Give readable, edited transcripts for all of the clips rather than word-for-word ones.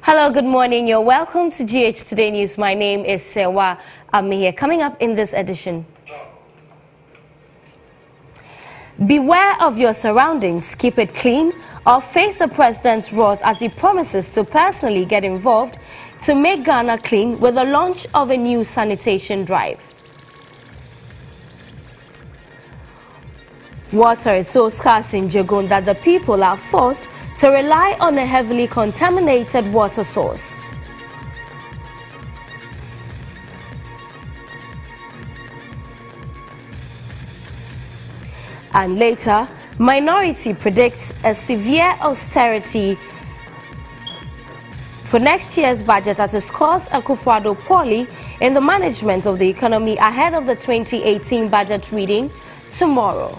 Hello, good morning. You're welcome to GHToday News. My name is Sewa Amir. Coming up in this edition. Beware of your surroundings, keep it clean, or face the president's wrath as he promises to personally get involved to make Ghana clean with the launch of a new sanitation drive. Water is so scarce in Jagun that the people are forced to rely on a heavily contaminated water source. And later, Minority predicts a severe austerity for next year's budget as it scores Akufo-Addo poorly in the management of the economy ahead of the 2018 budget reading tomorrow.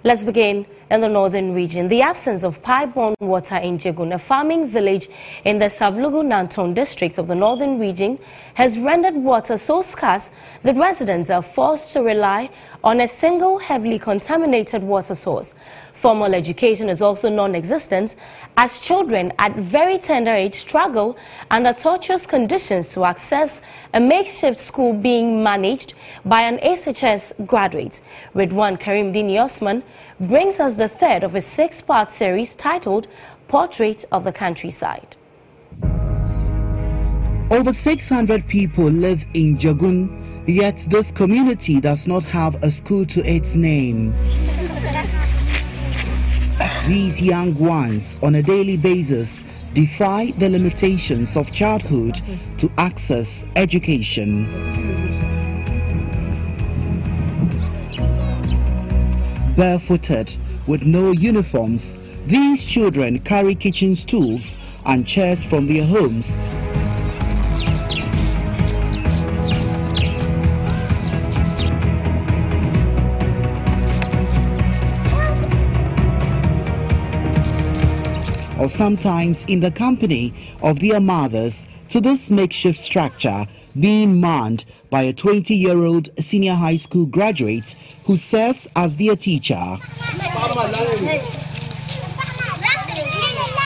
Let's begin in the northern region. The absence of pipe-borne water in Jagun, a farming village in the Sablugu-Nanton district of the northern region, has rendered water so scarce that residents are forced to rely on a single heavily contaminated water source. Formal education is also non-existent as children at very tender age struggle under tortuous conditions to access a makeshift school being managed by an SHS graduate. Ridwan Karimdini Osman brings us the third of a six-part series titled Portrait of the Countryside. Over 600 people live in Jagun, yet this community does not have a school to its name. These young ones, on a daily basis, defy the limitations of childhood to access education. Barefooted, with no uniforms, these children carry kitchen stools and chairs from their homes or sometimes in the company of their mothers to this makeshift structure being manned by a 20-year-old senior high school graduate who serves as their teacher.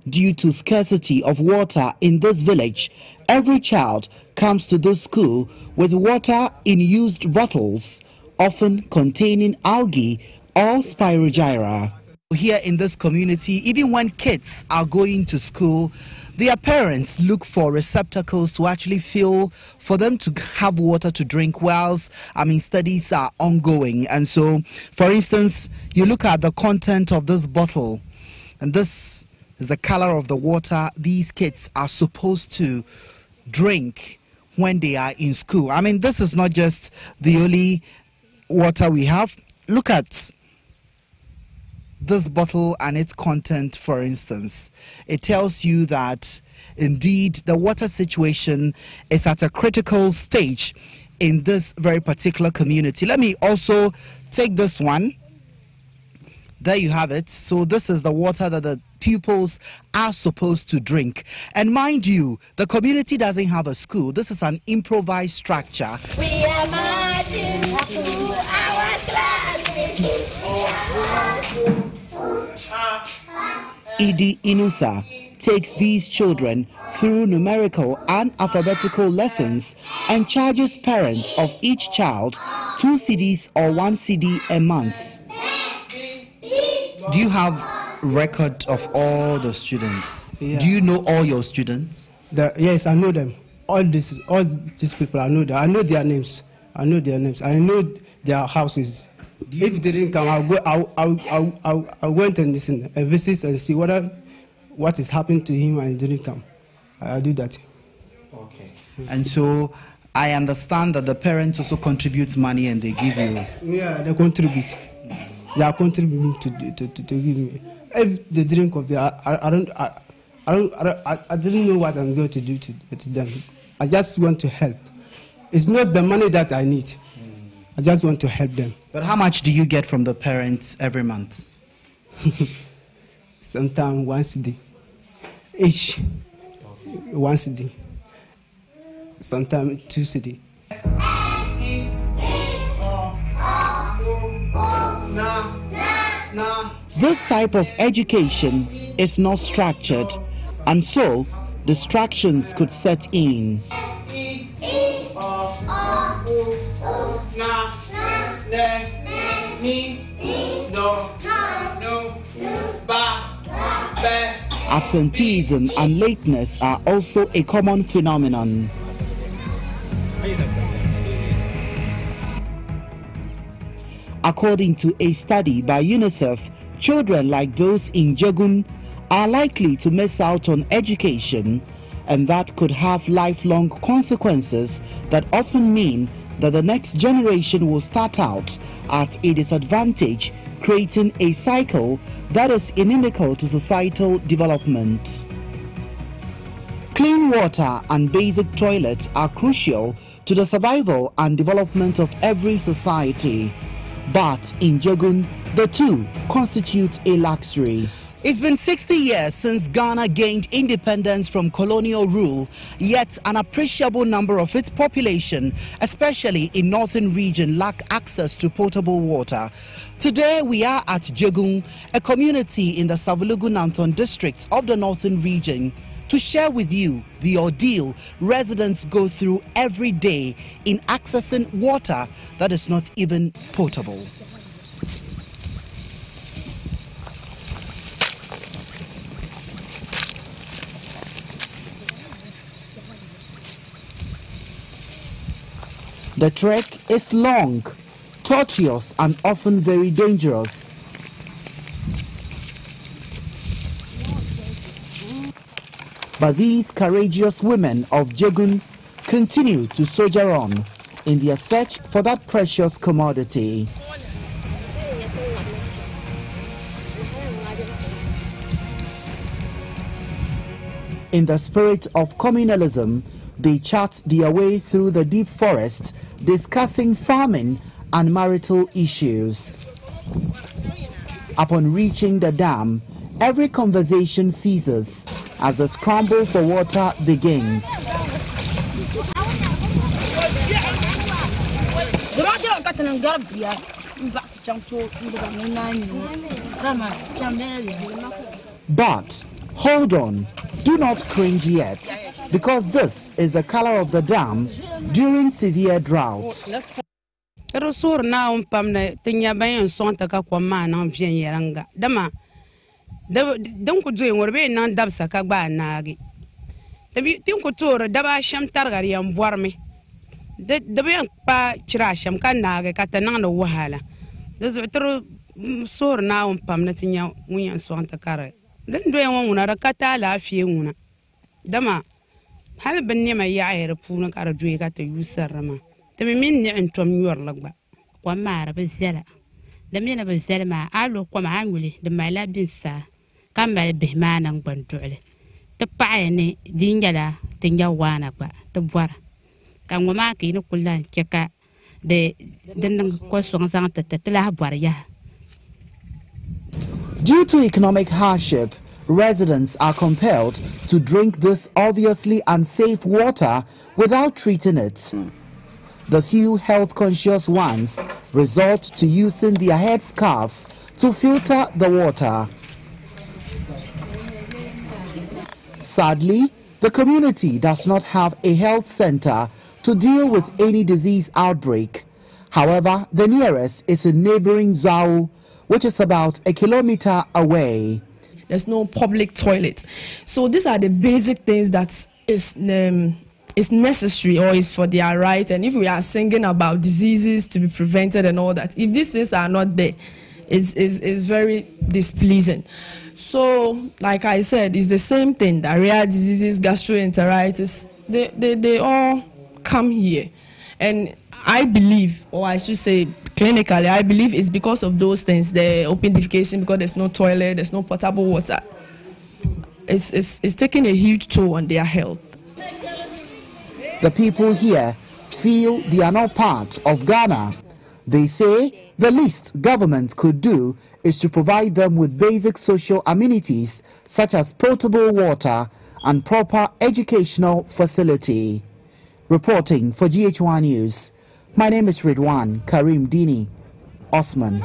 Due to scarcity of water in this village, every child comes to this school with water in used bottles, often containing algae or spirogyra. Here in this community, even when kids are going to school, their parents look for receptacles to actually fill for them to have water to drink whilst, studies are ongoing. And so, for instance, you look at the content of this bottle, and this is the color of the water these kids are supposed to drink when they are in school. This is not just the only water we have. Look at this bottle and its content, for instance. It tells you that indeed the water situation is at a critical stage in this very particular community. Let me also take this one. There you have it. So this is the water that the pupils are supposed to drink. And mind you, the community doesn't have a school. This is an improvised structure. We are marching to our classes. Idi Inusa takes these children through numerical and alphabetical lessons and charges parents of each child 2 cedis or 1 cedi a month. Do you have record of all the students? Yeah. Do you know all your students? Yes, I know them. All these people, I know them. I know their names. I know their houses. If they didn't come, I'll went and listen and visit and see what is happening to him and didn't come. I'll do that. Okay. And so I understand that the parents also contribute money and they give you. Yeah, they contribute. They are contributing to give me. If they drink coffee, I didn't know what I'm going to do to them. I just want to help. It's not the money that I need. I just want to help them. But how much do you get from the parents every month? Sometimes 1 cedi each. 1 cedi. sometimes 2 cedi. This type of education is not structured, and so distractions could set in. Absenteeism and lateness are also a common phenomenon. According to a study by UNICEF, children like those in Jegun are likely to miss out on education, and that could have lifelong consequences that often mean that the next generation will start out at a disadvantage, creating a cycle that is inimical to societal development. Clean water and basic toilets are crucial to the survival and development of every society. But in Jegun, the two constitute a luxury. It's been 60 years since Ghana gained independence from colonial rule, yet an appreciable number of its population, especially in northern region, lack access to potable water. Today we are at Jegun, a community in the Savulugu-Nanton districts of the northern region, to share with you the ordeal residents go through every day in accessing water that is not even potable. The trek is long, tortuous, and often very dangerous. But these courageous women of Jegun continue to soldier on in their search for that precious commodity. In the spirit of communalism, they chart their way through the deep forest, discussing farming and marital issues. Upon reaching the dam, every conversation ceases as the scramble for water begins. But hold on, do not cringe yet, because this is the color of the dam during severe drought. Don't do it non dabsa kagba nagi. The Tinko tour daba sham targarian warme. The Bian pa chirasham can nag catanano wahala. There's a true sore now and pamnetin win swanta carre. Then do one a catala fiuna. Dama Halben near my yair puna cara drega to use Sarama. The mean and from your lugba. One mara bezella. The men of Zelma, I look one angrily, the my lab did sir. Come by the man and Bantuele. The pioneer, Dingala, Tingawana, the War. Can Wamaki no Kulan, Cheka, the question Santa Tela Varia. Due to economic hardship, residents are compelled to drink this obviously unsafe water without treating it. The few health-conscious ones resort to using their headscarves to filter the water. Sadly, the community does not have a health center to deal with any disease outbreak. However, the nearest is in neighboring Zau, which is about a kilometer away. There's no public toilet. So these are the basic things that is necessary or is for their right. And if we are singing about diseases to be prevented and all that, if these things are not there, it's very displeasing. So, like I said, it's the same thing. Diarrhea diseases, gastroenteritis, they all come here. And I believe, or I should say clinically, I believe it's because of those things. The open defecation, because there's no toilet, there's no potable water. It's taking a huge toll on their health. The people here feel they are not part of Ghana. They say the least government could do is to provide them with basic social amenities such as potable water and proper educational facility. Reporting for GH1 News, my name is Ridwan Karim Dini Osman.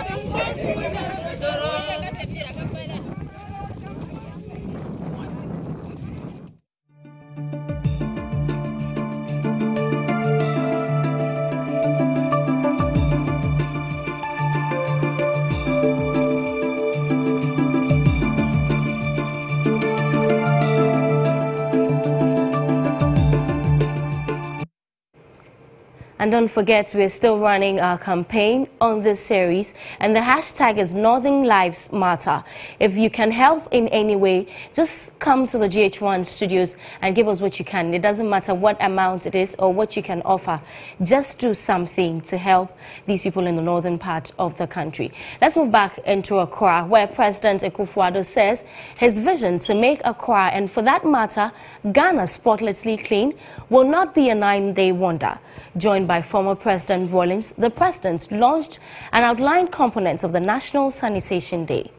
And don't forget, we're still running our campaign on this series, and the hashtag is Northern Lives Matter. If you can help in any way, just come to the GH1 studios and give us what you can. It doesn't matter what amount it is or what you can offer. Just do something to help these people in the northern part of the country. Let's move back into Accra, where President Akufo-Addo says his vision to make Accra, and for that matter, Ghana, spotlessly clean, will not be a 9-day wonder. Joined by former President Rawlings, the President launched and outlined components of the National Sanitation Day.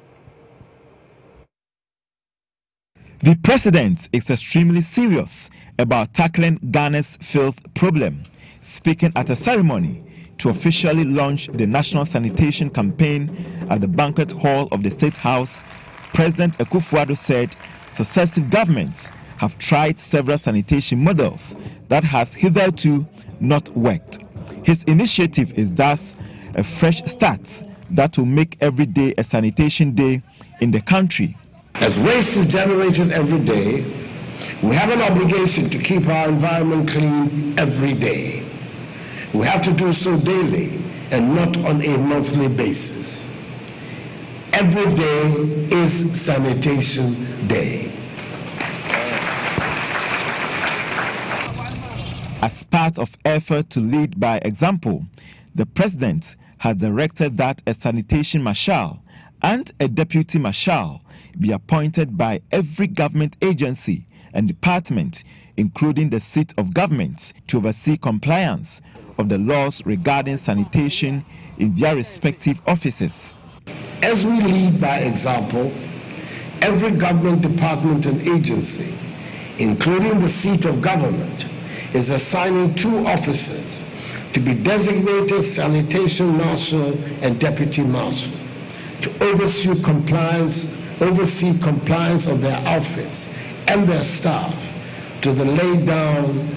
The President is extremely serious about tackling Ghana's filth problem. Speaking at a ceremony to officially launch the National Sanitation Campaign at the banquet hall of the State House, President Akufo-Addo said successive governments have tried several sanitation models that has hitherto not worked. His initiative is thus a fresh start that will make every day a sanitation day in the country. As waste is generated every day, we have an obligation to keep our environment clean every day. We have to do so daily and not on a monthly basis. Every day is Sanitation Day. As part of effort to lead by example, the President has directed that a sanitation marshal and a deputy marshal be appointed by every government agency and department, including the seat of government, to oversee compliance of the laws regarding sanitation in their respective offices. As we lead by example, every government department and agency, including the seat of government, is assigning 2 officers to be designated sanitation marshal and deputy marshal to oversee compliance of their outfits and their staff to the laid down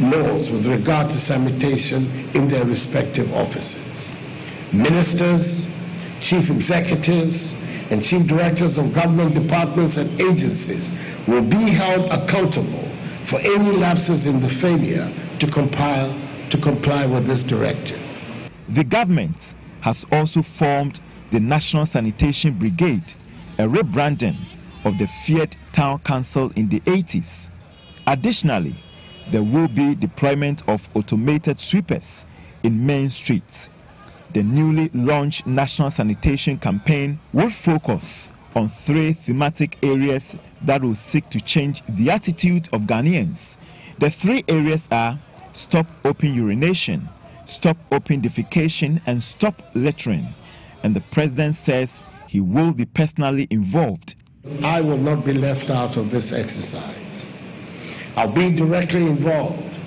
laws with regard to sanitation in their respective offices. Ministers, chief executives, and chief directors of government departments and agencies will be held accountable for any lapses in the failure to comply with this directive. The government has also formed the National Sanitation Brigade, a rebranding of the feared town council in the 80s. Additionally, there will be deployment of automated sweepers in main streets. The newly launched National Sanitation Campaign will focus on 3 thematic areas that will seek to change the attitude of Ghanaians. The 3 areas are stop open urination, stop open defecation, and stop littering. And the President says he will be personally involved. I will not be left out of this exercise. I'll be directly involved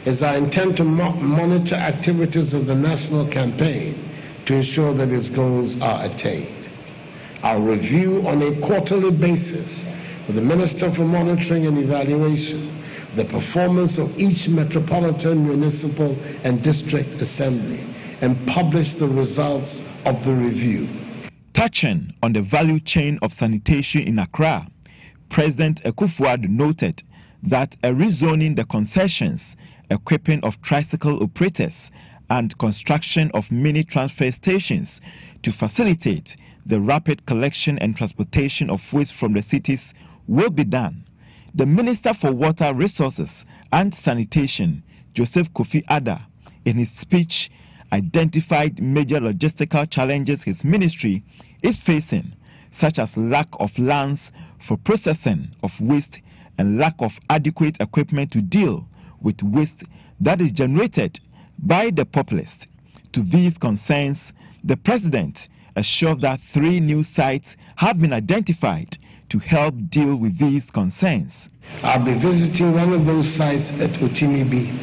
as I intend to monitor activities of the national campaign to ensure that its goals are attained. I'll review on a quarterly basis with the Minister for Monitoring and Evaluation the performance of each metropolitan, municipal, and district assembly and publish the results of the review. Touching on the value chain of sanitation in Accra, President Akufo-Addo noted that a rezoning the concessions, equipping of tricycle operators, and construction of mini transfer stations to facilitate the rapid collection and transportation of waste from the cities will be done. The Minister for Water Resources and Sanitation, Joseph Kofi Adda, in his speech, identified major logistical challenges his ministry is facing, such as lack of lands for processing of waste and lack of adequate equipment to deal with waste that is generated by the populace. To these concerns, the President assured that 3 new sites have been identified to help deal with these concerns. I'll be visiting one of those sites at Otimibi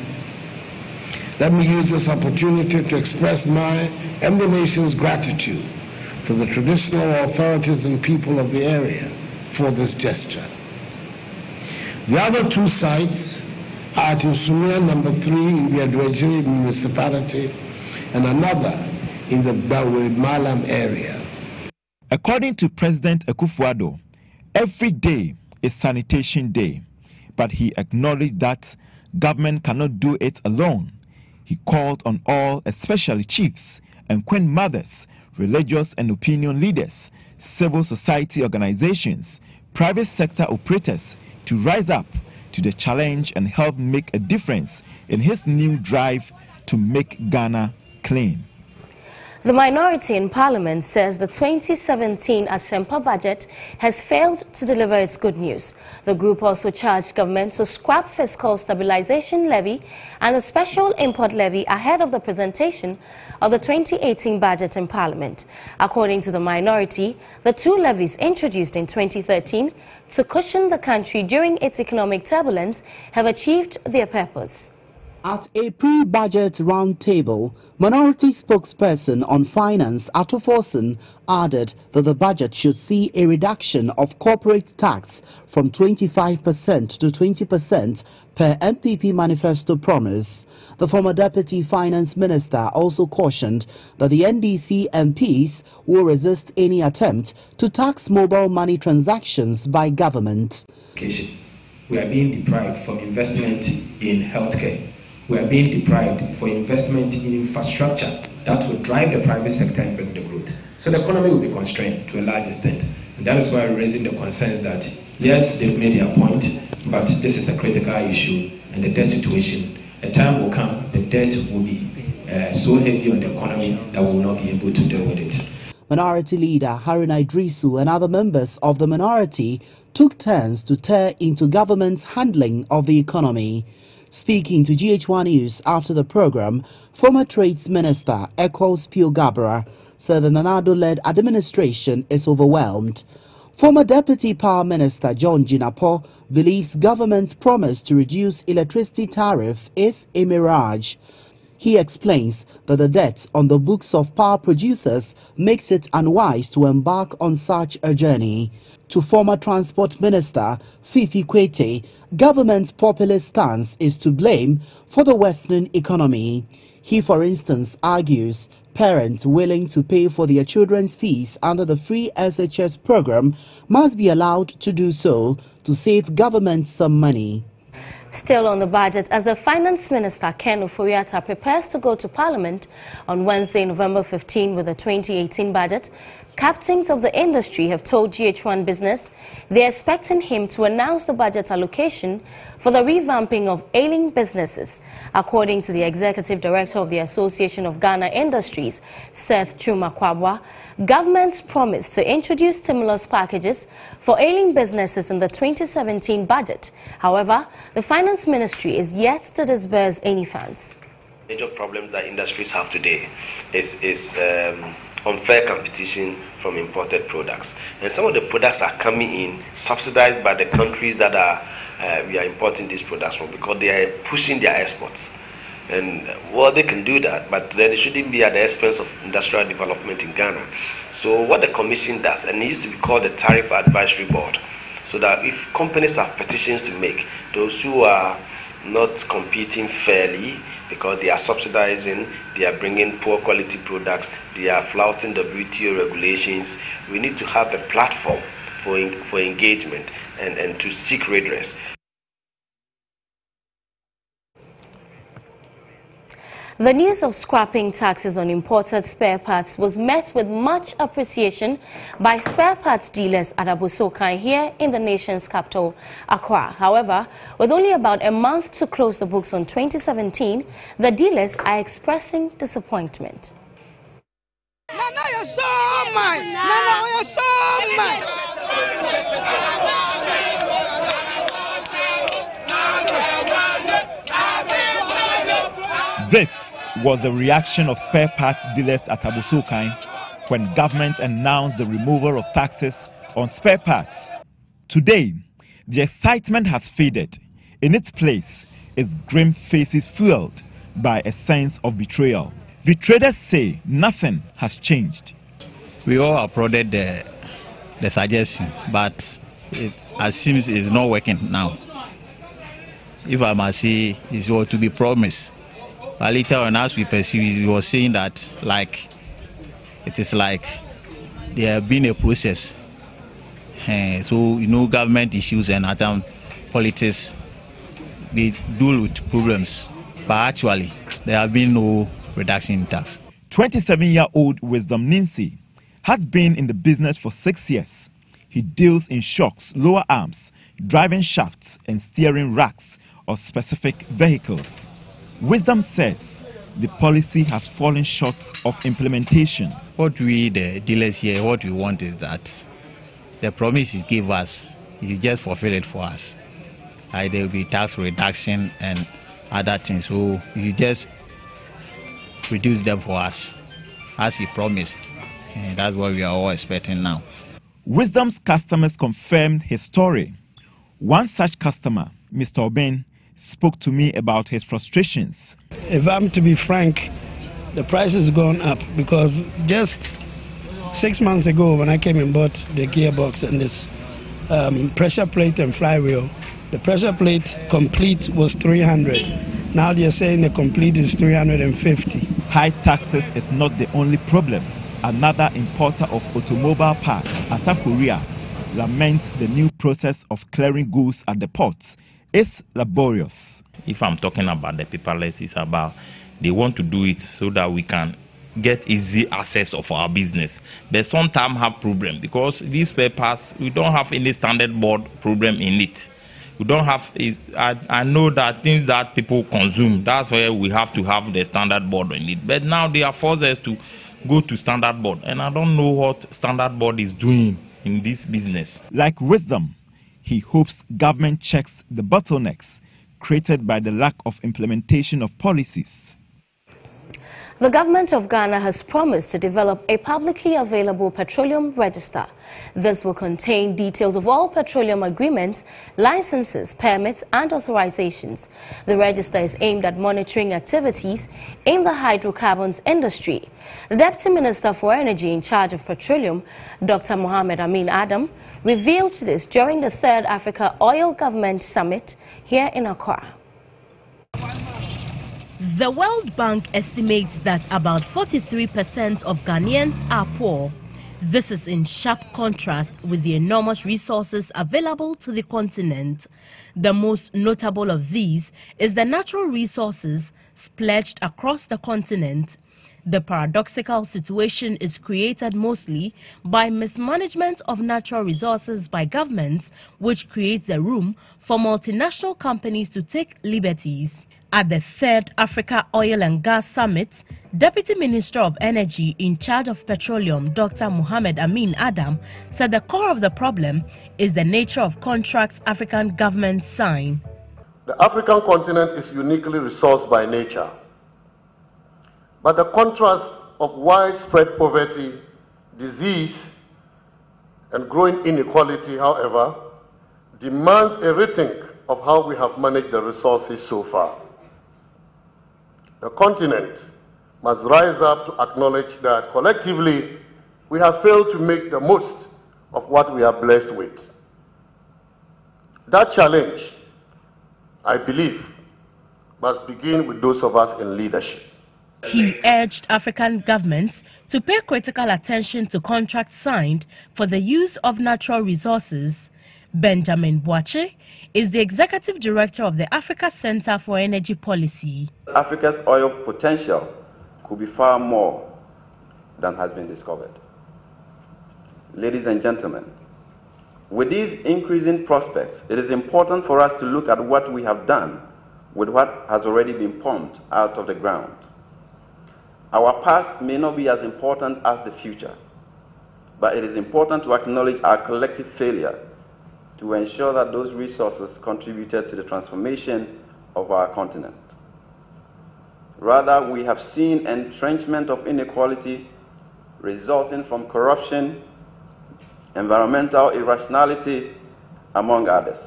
Let me use this opportunity to express my and the nation's gratitude to the traditional authorities and people of the area for this gesture. The other two sites are at Usumia number 3 in the Adwejiri municipality and another in the Bawe Malam area. According to President Akufo-Addo, every day is Sanitation Day, but he acknowledged that government cannot do it alone. He called on all, especially chiefs and queen mothers, religious and opinion leaders, civil society organizations, private sector operators to rise up to the challenge and help make a difference in his new drive to make Ghana clean. The minority in Parliament says the 2017 Asempa budget has failed to deliver its good news. The group also charged government to scrap fiscal stabilization levy and the special import levy ahead of the presentation of the 2018 budget in Parliament. According to the minority, the two levies introduced in 2013 to cushion the country during its economic turbulence have achieved their purpose. At a pre-budget roundtable, minority spokesperson on finance Ato Forson added that the budget should see a reduction of corporate tax from 25% to 20% per MPP manifesto promise. The former deputy finance minister also cautioned that the NDC MPs will resist any attempt to tax mobile money transactions by government. We are being deprived from investment in healthcare. We are being deprived for investment in infrastructure that will drive the private sector and bring the growth. So the economy will be constrained to a large extent. And that is why we're raising the concerns that, yes, they've made their point, but this is a critical issue and the debt situation. A time will come, the debt will be so heavy on the economy that we will not be able to deal with it. Minority leader Haruna Idrisu and other members of the minority took turns to tear into government's handling of the economy. Speaking to GH1 News after the program, former Trades Minister Eccles Pio Gabra said the Nanado-led administration is overwhelmed. Former Deputy Power Minister John Jinapo believes government's promise to reduce electricity tariff is a mirage. He explains that the debt on the books of power producers makes it unwise to embark on such a journey. To former Transport Minister Fifi Kwete, government's populist stance is to blame for the Western economy. He, for instance, argues parents willing to pay for their children's fees under the free SHS program must be allowed to do so to save government some money. Still on the budget, as the Finance Minister Ken Ofori-Atta prepares to go to Parliament on Wednesday, November 15 with the 2018 budget, captains of the industry have told GH1 Business they're expecting him to announce the budget allocation for the revamping of ailing businesses. According to the Executive Director of the Association of Ghana Industries, Seth Chuma-Kwabwa, government's promise to introduce stimulus packages for ailing businesses in the 2017 budget. However, the Finance Ministry is yet to disburse any funds. Major problems that industries have today is unfair competition from imported products, and some of the products are coming in subsidized by the countries that we are importing these products from, because they are pushing their exports. And well, they can do that, but then it shouldn't be at the expense of industrial development in Ghana. So what the Commission does, and it used to be called the Tariff Advisory Board, so that if companies have petitions to make, those who are not competing fairly because they are subsidizing, they are bringing poor quality products, they are flouting WTO regulations, we need to have a platform for engagement and to seek redress. The news of scrapping taxes on imported spare parts was met with much appreciation by spare parts dealers at Abosokan here in the nation's capital, Accra. However, with only about a month to close the books on 2017, the dealers are expressing disappointment. This was the reaction of spare parts dealers at Abosokan when government announced the removal of taxes on spare parts. Today, the excitement has faded. In its place is grim faces fueled by a sense of betrayal. The traders say nothing has changed. We all applauded the suggestion, but it seems it's not working now. If I must say, it's what to be promised. But later on, as we perceive, we were saying that it is like there have been a process. So, government issues and other politics, they deal with problems. But actually, there have been no reduction in tax. 27-year-old Wisdom Ninsi has been in the business for 6 years. He deals in shocks, lower arms, driving shafts, and steering racks of specific vehicles. Wisdom says the policy has fallen short of implementation. What we, the dealers here, what we want is that the promise he gave us, he just fulfill it for us. There will be tax reduction and other things. So you just reduce them for us, as he promised. And that's what we are all expecting now. Wisdom's customers confirmed his story. One such customer, Mr. Oben, spoke to me about his frustrations. If I'm to be frank, the price has gone up because just 6 months ago when I came and bought the gearbox and this pressure plate and flywheel, the pressure plate complete was 300. Now they're saying the complete is 350. High taxes is not the only problem. Another importer of automobile parts, Ata Korea, laments the new process of clearing goods at the ports is laborious. If I'm talking about the paperless, it's about they want to do it so that we can get easy access of our business. But sometimes have problem because these papers, we don't have any standard board program in it. We don't have, I know that things that people consume, that's where we have to have the standard board in it. But now they are forced us to go to standard board. And I don't know what standard board is doing in this business. Like Wisdom, he hopes government checks the bottlenecks created by the lack of implementation of policies. The government of Ghana has promised to develop a publicly available petroleum register. This will contain details of all petroleum agreements, licenses, permits, and authorizations. The register is aimed at monitoring activities in the hydrocarbons industry. The Deputy Minister for Energy in charge of petroleum, Dr. Mohamed Amin Adam, revealed this during the 3rd Africa Oil Government Summit here in Accra. The World Bank estimates that about 43% of Ghanaians are poor. This is in sharp contrast with the enormous resources available to the continent. The most notable of these is the natural resources splashed across the continent. The paradoxical situation is created mostly by mismanagement of natural resources by governments, which creates the room for multinational companies to take liberties. At the 3rd Africa Oil and Gas Summit, Deputy Minister of Energy in charge of petroleum, Dr. Mohamed Amin Adam, said the core of the problem is the nature of contracts African governments sign. The African continent is uniquely resourced by nature, but the contrast of widespread poverty, disease, and growing inequality, however, demands a rethink of how we have managed the resources so far. The continent must rise up to acknowledge that collectively we have failed to make the most of what we are blessed with. That challenge, I believe, must begin with those of us in leadership. He urged African governments to pay critical attention to contracts signed for the use of natural resources. Benjamin Boache is the executive director of the Africa Center for Energy Policy. Africa's oil potential could be far more than has been discovered. Ladies and gentlemen, with these increasing prospects, it is important for us to look at what we have done with what has already been pumped out of the ground. Our past may not be as important as the future, but it is important to acknowledge our collective failure to ensure that those resources contributed to the transformation of our continent. Rather, we have seen entrenchment of inequality resulting from corruption, environmental irrationality, among others,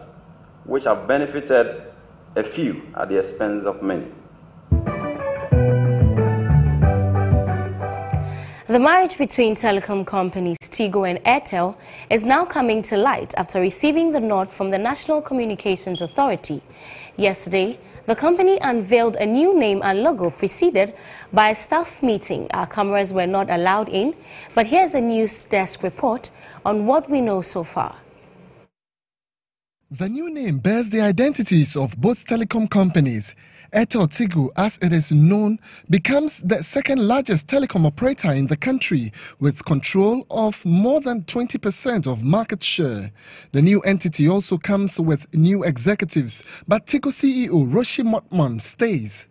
which have benefited a few at the expense of many. The marriage between telecom companies Tigo and Airtel is now coming to light after receiving the nod from the National Communications Authority. Yesterday, the company unveiled a new name and logo preceded by a staff meeting. Our cameras were not allowed in, but here's a news desk report on what we know so far. The new name bears the identities of both telecom companies. Airtel Tigo, as it is known, becomes the second largest telecom operator in the country with control of more than 20% of market share. The new entity also comes with new executives, but Tigo CEO Roshi Motman stays.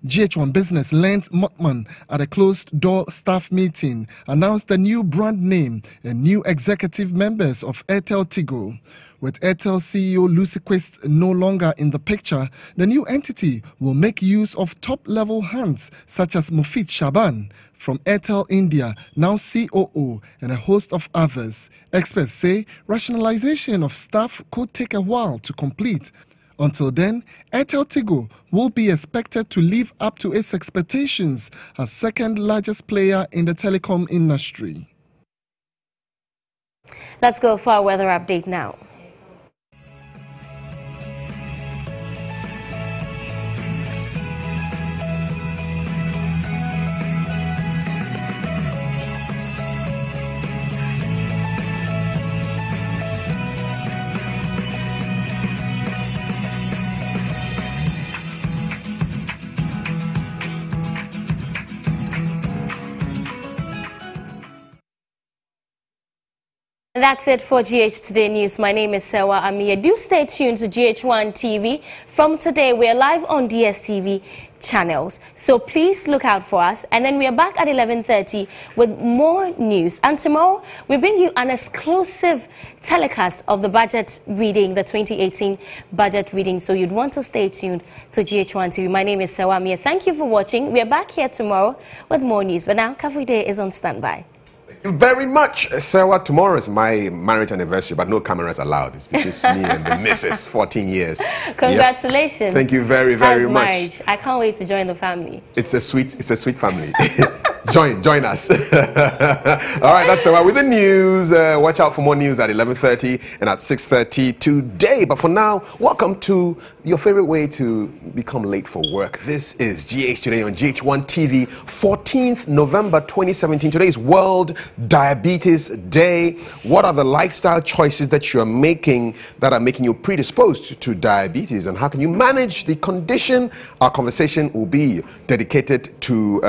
GH1 Business learned Motman at a closed-door staff meeting announced the new brand name and new executive members of Airtel Tigo. With Airtel CEO Lucy Quist no longer in the picture, the new entity will make use of top-level hands such as Mufid Shaban from Airtel India, now COO, and a host of others. Experts say rationalization of staff could take a while to complete. Until then, Airtel Tigo will be expected to live up to its expectations as second largest player in the telecom industry. Let's go for our weather update now. That's it for GH Today News. My name is Sewa Amia. Do stay tuned to GH1 TV. From today, we're live on DSTV channels. So please look out for us. And then we are back at 11:30 with more news. And tomorrow, we bring you an exclusive telecast of the budget reading, the 2018 budget reading. So you'd want to stay tuned to GH1 TV. My name is Sewa Amia. Thank you for watching. We are back here tomorrow with more news. But now, Coffee Day is on standby. Thank you very much, Sarah. Tomorrow is my marriage anniversary, but no cameras allowed. It's just me and the missus, 14 years. Congratulations. Yep. Thank you very, very much. Marriage? I can't wait to join the family. It's a sweet family. Join us. All right, that's Sarah with the news. Watch out for more news at 11:30 and at 6:30 today. But for now, welcome to your favorite way to become late for work. This is GH Today on GH1 TV, 14th November 2017. Today is World Diabetes Day. What are the lifestyle choices that you're making that are making you predisposed to diabetes, and how can you manage the condition? Our conversation will be dedicated to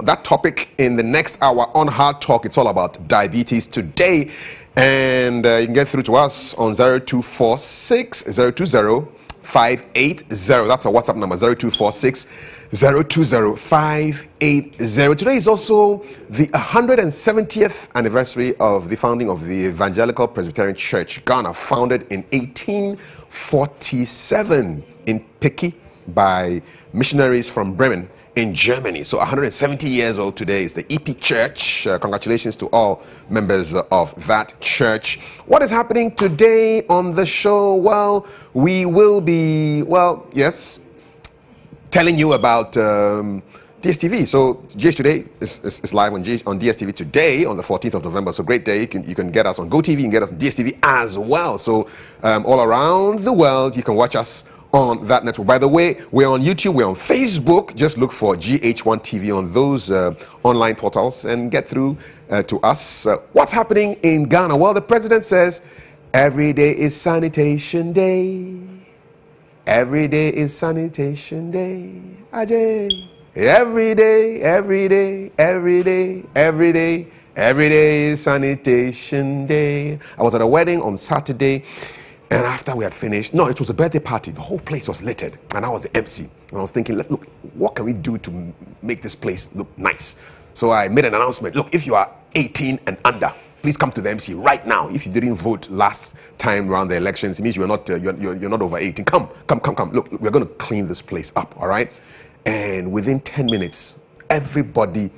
that topic in the next hour on Hard Talk. It's all about diabetes today, and you can get through to us on 0246 020 580. That's our WhatsApp number, 0246 020 580. Today is also the 170th anniversary of the founding of the Evangelical Presbyterian Church, Ghana, founded in 1847 in Peki by missionaries from Bremen in Germany. So 170 years old today is the EP Church. Congratulations to all members of that church. What is happening today on the show? Well, we will be, telling you about DSTV. So GH Today is live on DSTV today on the 14th of November. So great day. You can get us on GoTV, you can get us on DSTV as well. So all around the world, you can watch us on that network. By the way, we're on YouTube, we're on Facebook. Just look for GH1 TV on those online portals and get through to us. What's happening in Ghana? Well, the president says every day is sanitation day. Every day is sanitation day. Ajay. Every day, every day, every day, every day, every day is sanitation day. I was at a wedding on Saturday. And after we had finished, it was a birthday party. The whole place was littered, and I was the MC. And I was thinking, look, what can we do to make this place look nice? So I made an announcement. Look, if you are 18 and under, please come to the MC right now. If you didn't vote last time around the elections, it means you're not over 18. Come. Look, we're going to clean this place up, all right? And within 10 minutes, everybody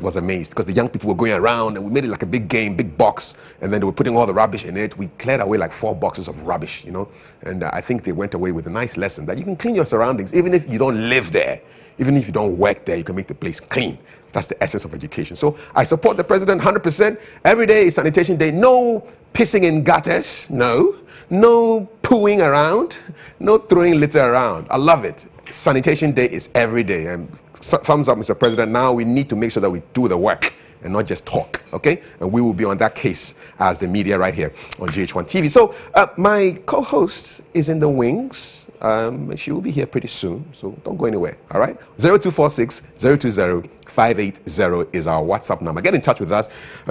was amazed because the young people were going around and we made it like a big game, big box, and then they were putting all the rubbish in it. We cleared away like 4 boxes of rubbish, you know, and I think they went away with a nice lesson that you can clean your surroundings even if you don't live there, even if you don't work there, you can make the place clean. That's the essence of education. So I support the president 100%. Every day is Sanitation Day. No pissing in gutters, no pooing around, no throwing litter around. I love it. Sanitation Day is every day. And thumbs up, Mr. President. Now we need to make sure that we do the work and not just talk, okay? And we will be on that case as the media right here on GH1 TV. So my co-host is in the wings. She will be here pretty soon, so don't go anywhere, all right? 0246-020-580 is our WhatsApp number. Get in touch with us.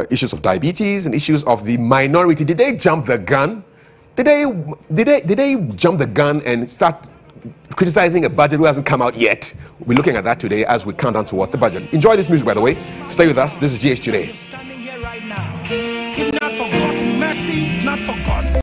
Issues of diabetes and issues of the minority. Did they jump the gun? Did they jump the gun and start criticizing a budget who hasn't come out yet? We're looking at that today as we count down towards the budget. Enjoy this music, by the way. Stay with us. This is GHToday. If not for God's mercy, if not for God.